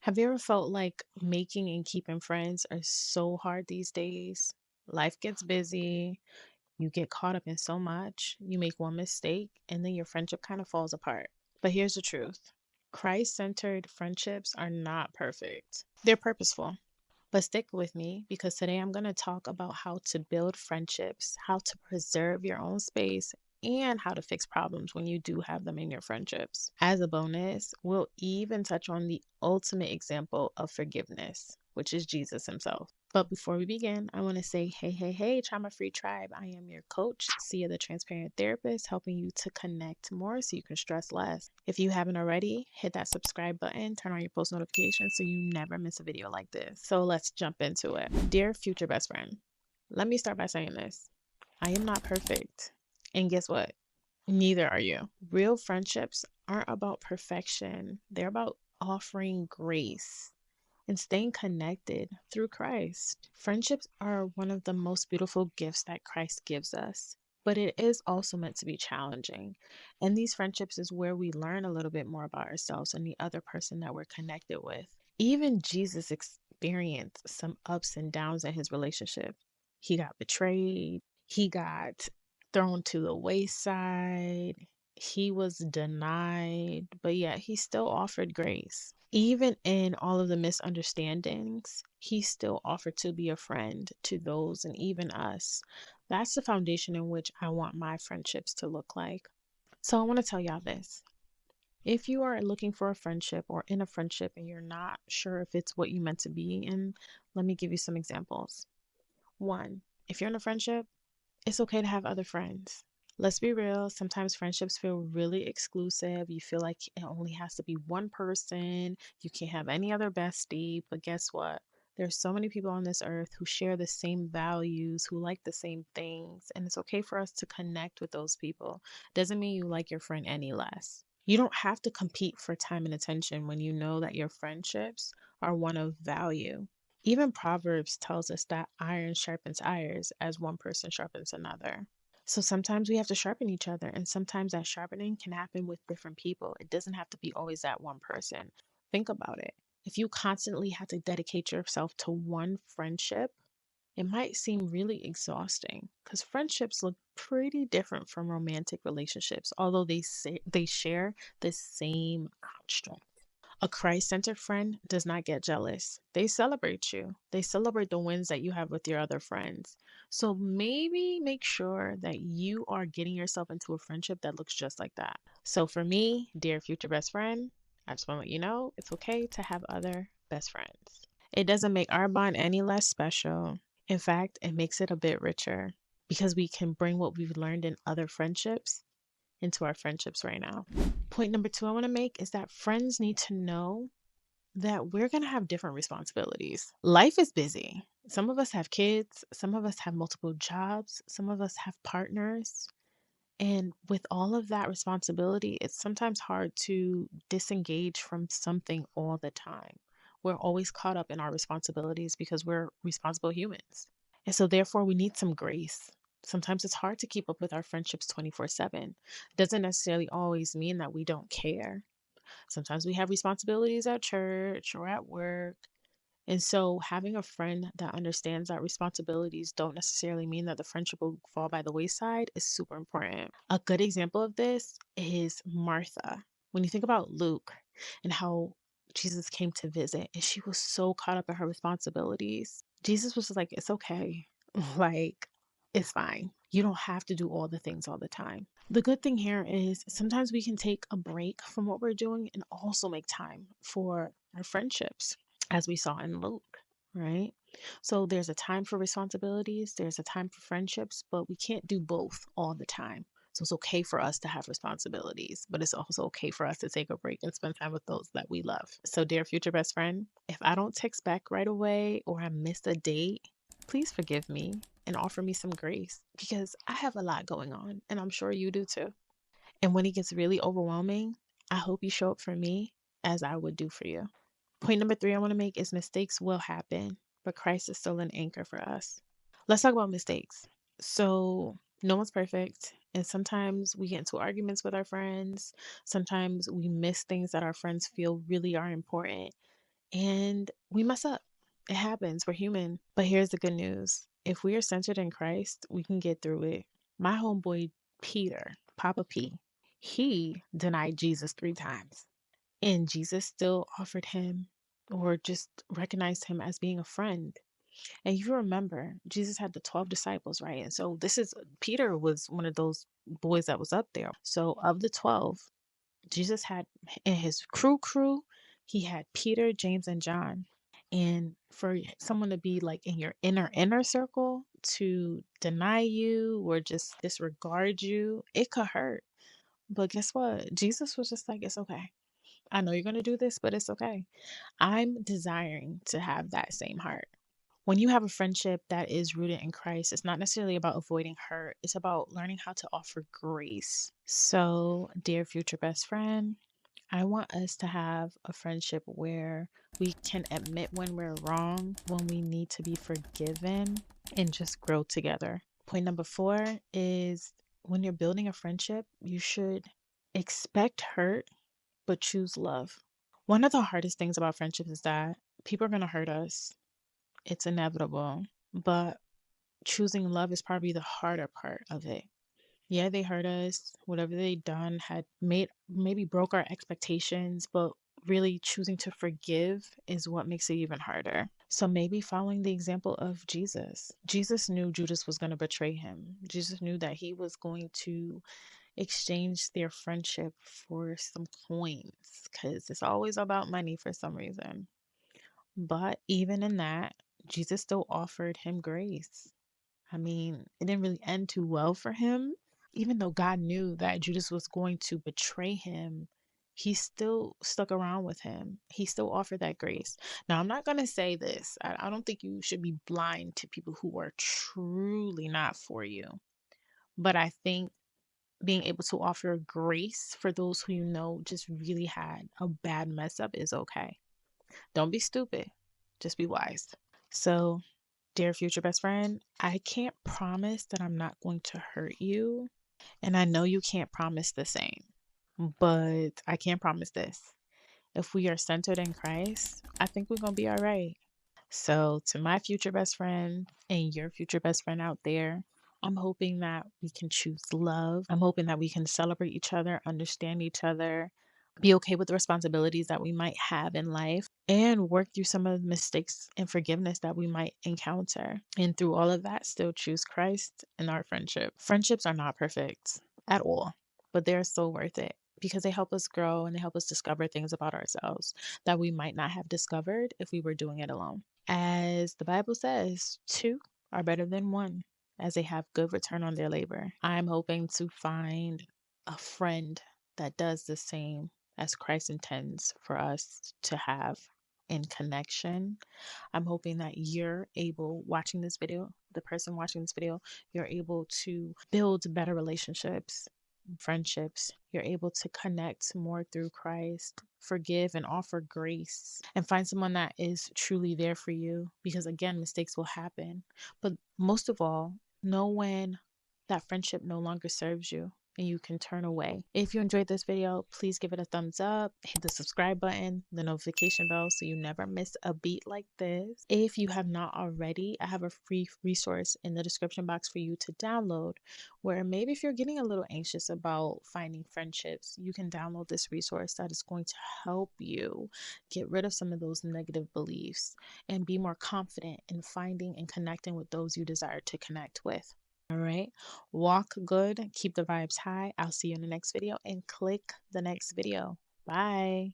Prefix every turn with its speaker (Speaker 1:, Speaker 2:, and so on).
Speaker 1: Have you ever felt like making and keeping friends are so hard these days? Life gets busy, you get caught up in so much, you make one mistake, and then your friendship kind of falls apart. But here's the truth: Christ centered friendships are not perfect, they're purposeful. But stick with me because today I'm going to talk about how to build friendships, how to preserve your own space, and how to fix problems when you do have them in your friendships. As a bonus, we'll even touch on the ultimate example of forgiveness, which is Jesus himself. But before we begin, I want to say, hey, Trauma Free Tribe. I am your coach, Sia the Transparent Therapist, helping you to connect more so you can stress less. If you haven't already, hit that subscribe button, turn on your post notifications so you never miss a video like this. So let's jump into it. Dear future best friend, let me start by saying this. I am not perfect. And guess what? Neither are you. Real friendships aren't about perfection, they're about offering grace and staying connected through Christ. Friendships are one of the most beautiful gifts that Christ gives us, but it is also meant to be challenging. And these friendships is where we learn a little bit more about ourselves and the other person that we're connected with. Even Jesus experienced some ups and downs in his relationship. He got betrayed, he got thrown to the wayside, he was denied, but yet he still offered grace. Even in all of the misunderstandings, he still offered to be a friend to those and even us. That's the foundation in which I want my friendships to look like. So I want to tell y'all this. If you are looking for a friendship or in a friendship and you're not sure if it's what you meant to be in, let me give you some examples. One, if you're in a friendship, it's okay to have other friends. Let's be real, sometimes friendships feel really exclusive. You feel like it only has to be one person. You can't have any other bestie. But guess what? There's so many people on this earth who share the same values, who like the same things, and it's okay for us to connect with those people. Doesn't mean you like your friend any less. You don't have to compete for time and attention when you know that your friendships are one of value. Even Proverbs tells us that iron sharpens irons as one person sharpens another. So sometimes we have to sharpen each other, and sometimes that sharpening can happen with different people. It doesn't have to be always that one person. Think about it. If you constantly have to dedicate yourself to one friendship, it might seem really exhausting because friendships look pretty different from romantic relationships, although they share the same construct. A Christ centered friend does not get jealous. They celebrate you, they celebrate the wins that you have with your other friends. So maybe make sure that you are getting yourself into a friendship that looks just like that. So for me, dear future best friend, I just want to let you know it's okay to have other best friends. It doesn't make our bond any less special. In fact, it makes it a bit richer because we can bring what we've learned in other friendships into our friendships right now. Point number two I want to make is that friends need to know that we're going to have different responsibilities. Life is busy. Some of us have kids, some of us have multiple jobs, some of us have partners. And with all of that responsibility, it's sometimes hard to disengage from something all the time. We're always caught up in our responsibilities because we're responsible humans. And so, therefore, we need some grace. Sometimes it's hard to keep up with our friendships 24/7. Doesn't necessarily always mean that we don't care. Sometimes we have responsibilities at church or at work. And so having a friend that understands that responsibilities don't necessarily mean that the friendship will fall by the wayside is super important. A good example of this is Martha. When you think about Luke and how Jesus came to visit and she was so caught up in her responsibilities, Jesus was just like, it's okay. Like, it's fine. You don't have to do all the things all the time. The good thing here is sometimes we can take a break from what we're doing and also make time for our friendships, as we saw in Luke, right? So there's a time for responsibilities, there's a time for friendships, but we can't do both all the time. So it's okay for us to have responsibilities, but it's also okay for us to take a break and spend time with those that we love. So, dear future best friend, if I don't text back right away or I missed a date, please forgive me and offer me some grace because I have a lot going on and I'm sure you do too. And when it gets really overwhelming, I hope you show up for me as I would do for you. Point number three I want to make is mistakes will happen, but Christ is still an anchor for us. Let's talk about mistakes. So, no one's perfect. And sometimes we get into arguments with our friends. Sometimes we miss things that our friends feel really are important. and we mess up. It happens. We're human. But here's the good news. If we are centered in Christ, we can get through it. My homeboy Peter, Papa P, he denied Jesus 3 times. And Jesus still offered him or just recognized him as being a friend. And you remember, Jesus had the 12 disciples, right? And so Peter was one of those boys that was up there. So of the 12, Jesus had in his crew, he had Peter, James, and John. And for someone to be like in your inner circle to deny you or just disregard you, it could hurt. But guess what? Jesus was just like, it's okay. I know you're going to do this, but it's okay. I'm desiring to have that same heart. When you have a friendship that is rooted in Christ, it's not necessarily about avoiding hurt, it's about learning how to offer grace. So, dear future best friend, I want us to have a friendship where we can admit when we're wrong, when we need to be forgiven, and just grow together. Point number 4 is when you're building a friendship, you should expect hurt, but choose love. One of the hardest things about friendships is that people are going to hurt us. It's inevitable. But choosing love is probably the harder part of it. Yeah, they hurt us. Whatever they done had made maybe broke our expectations, but really choosing to forgive is what makes it even harder. So maybe following the example of Jesus. Jesus knew Judas was going to betray him. Jesus knew that he was going to exchange their friendship for some coins because it's always about money for some reason. But even in that, Jesus still offered him grace. I mean, it didn't really end too well for him. Even though God knew that Judas was going to betray him, he still stuck around with him. He still offered that grace. Now, I'm not going to say this. I don't think you should be blind to people who are truly not for you. But I think being able to offer grace for those who you know just really had a bad mess up is okay. Don't be stupid. Just be wise. So, dear future best friend, I can't promise that I'm not going to hurt you. And I know you can't promise the same. But I can promise this. If we are centered in Christ, I think we're going to be all right. So, to my future best friend and your future best friend out there, I'm hoping that we can choose love. I'm hoping that we can celebrate each other, understand each other, be okay with the responsibilities that we might have in life, and work through some of the mistakes and forgiveness that we might encounter. And through all of that, still choose Christ in our friendship. Friendships are not perfect at all, but they're so worth it because they help us grow and they help us discover things about ourselves that we might not have discovered if we were doing it alone. As the Bible says, two are better than one, as they have good return on their labor. I'm hoping to find a friend that does the same as Christ intends for us to have in connection. I'm hoping that you're able, watching this video, the person watching this video, you're able to build better relationships, friendships. You're able to connect more through Christ, forgive and offer grace, and find someone that is truly there for you. Because again, mistakes will happen. But most of all, know when that friendship no longer serves you and you can turn away. If you enjoyed this video, please give it a thumbs up, hit the subscribe button, the notification bell so you never miss a beat like this. If you have not already, I have a free resource in the description box for you to download where maybe if you're getting a little anxious about finding friendships, you can download this resource that is going to help you get rid of some of those negative beliefs and be more confident in finding and connecting with those you desire to connect with. All right. Walk good. Keep the vibes high. I'll see you in the next video and click the next video. Bye.